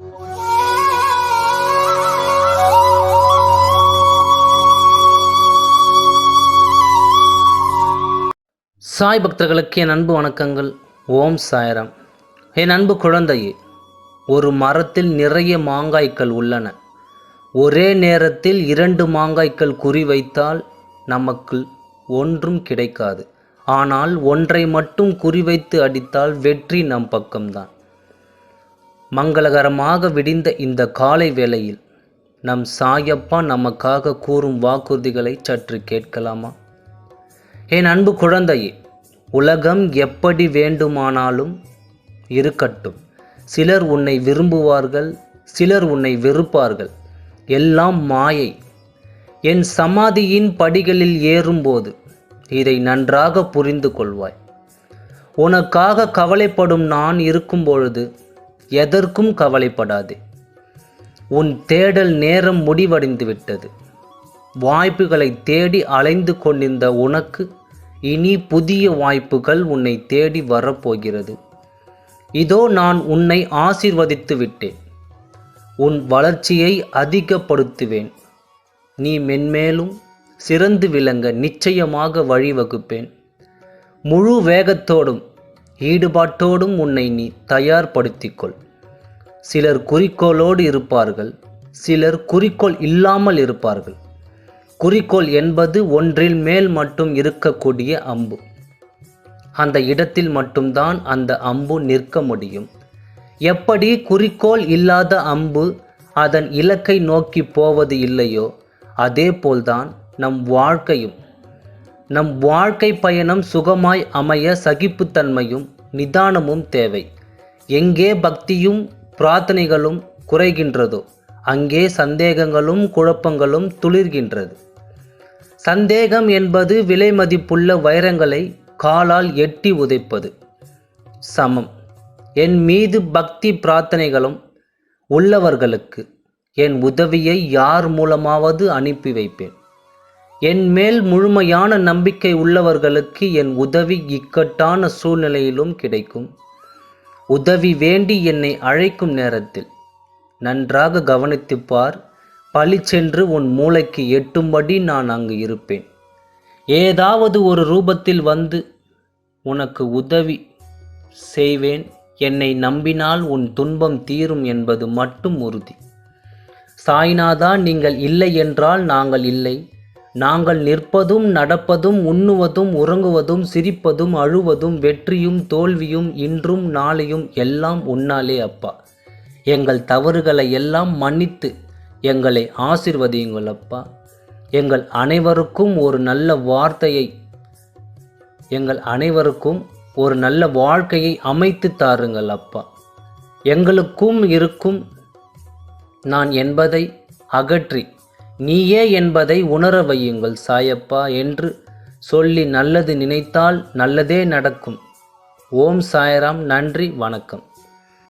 சாய் பக்தர்களுக்கு என் அன்பு வணக்கங்கள். ஓம் சாய்ராம். என் அன்பு குழந்தையே, ஒரு மரத்தில் நிறைய மாங்காய்கள் உள்ளன. ஒரே நேரத்தில் 2 மாங்காய்கள் குறிவைத்தால் நமக்கு ஒன்றும் கிடைக்காது. ஆனால் ஒன்றை மட்டும் குறிவைத்து அடித்தால் வெற்றி நம் பக்கம்தான். மங்களகரமாக விடிந்த இந்த காலை வேளையில் நம் சாயப்பா நமக்காக கூறும் வாக்குறுதிகளை சற்று கேட்கலாமா? என் அன்பு குழந்தையே, உலகம் எப்படி வேண்டுமானாலும் இருக்கட்டும். சிலர் உன்னை விரும்புவார்கள், சிலர் உன்னை வெறுப்பார்கள். எல்லாம் மாயை. என் சமாதியின் படிகளில் ஏறும்போது இதை நன்றாக புரிந்து கொள்வாய். உனக்காக கவலைப்படும் நான் இருக்கும் பொழுது எதற்கும் கவலைப்படாதே. உன் தேடல் நேரம் முடிவடைந்து விட்டது. வாய்ப்புகளை தேடி அலைந்து கொண்டிருந்த உனக்கு இனி புதிய வாய்ப்புகள் உன்னை தேடி வரப்போகிறது. இதோ நான் உன்னை ஆசீர்வதித்து விட்டேன். உன் வளர்ச்சியை அதிகப்படுத்துவேன். நீ மென்மேலும் சிறந்து விளங்க நிச்சயமாக வழிவகுப்பேன். முழு வேகத்தோடும் ஈடுபாட்டோடும் உன்னை நீ தயார்படுத்திக்கொள். சிலர் குறிக்கோளோடு இருப்பார்கள், சிலர் குறிக்கோள் இல்லாமல் இருப்பார்கள். குறிக்கோள் என்பது ஒன்றில் மேல் மட்டும் இருக்கக்கூடிய அம்பு. அந்த இடத்தில் மட்டும்தான் அந்த அம்பு நிற்க முடியும். எப்படி குறிக்கோள் இல்லாத அம்பு அதன் இலக்கை நோக்கி போவது இல்லையோ, அதே போல்தான் நம் வாழ்க்கையும். நம் வாழ்க்கை பயணம் சுகமாய் அமைய சகிப்புத்தன்மையும் நிதானமும் தேவை. எங்கே பக்தியும் பிரார்த்தனைகளும் குறைகின்றதோ அங்கே சந்தேகங்களும் குழப்பங்களும் துளிர்கின்றது. சந்தேகம் என்பது விலை மதிப்புள்ள வைரங்களை காலால் எட்டி உதைப்பது சமம். என் மீது பக்தி பிரார்த்தனைகளும் உள்ளவர்களுக்கு என் உதவியை யார் மூலமாவது அனுப்பி வைப்பேன். என் மேல் முழுமையான நம்பிக்கை உள்ளவர்களுக்கு என் உதவி இக்கட்டான சூழ்நிலையிலும் கிடைக்கும். உதவி வேண்டி என்னை அழைக்கும் நேரத்தில் நன்றாக கவனித்துப்பார். பளிச்சென்று உன் மூளைக்கு எட்டும்படி நான் அங்கு இருப்பேன். ஏதாவது ஒரு ரூபத்தில் வந்து உனக்கு உதவி செய்வேன். என்னை நம்பினால் உன் துன்பம் தீரும் என்பது மட்டும் உறுதி. சாய்நாதா, நீங்கள் இல்லை என்றால் நாங்கள் இல்லை. நாங்கள் நிற்பதும் நடப்பதும் உண்ணுவதும் உறங்குவதும் சிரிப்பதும் அழுவதும் வெற்றியும் தோல்வியும் இன்றும் நாளையும் எல்லாம் உன்னாலே அப்பா. எங்கள் தவறுகளை எல்லாம் மன்னித்து எங்களை ஆசீர்வதியுங்கள் அப்பா. எங்கள் அனைவருக்கும் ஒரு நல்ல வார்த்தையை, எங்கள் அனைவருக்கும் ஒரு நல்ல வாழ்க்கையை அமைத்து தாருங்கள் அப்பா. எங்களுக்கும் இருக்கும் நான் என்பதை அகற்றி நீயே என்பதை உணர வையுங்கள் சாயப்பா என்று சொல்லி நல்லது நினைத்தால் நல்லதே நடக்கும். ஓம் சாய்ராம். நன்றி, வணக்கம்.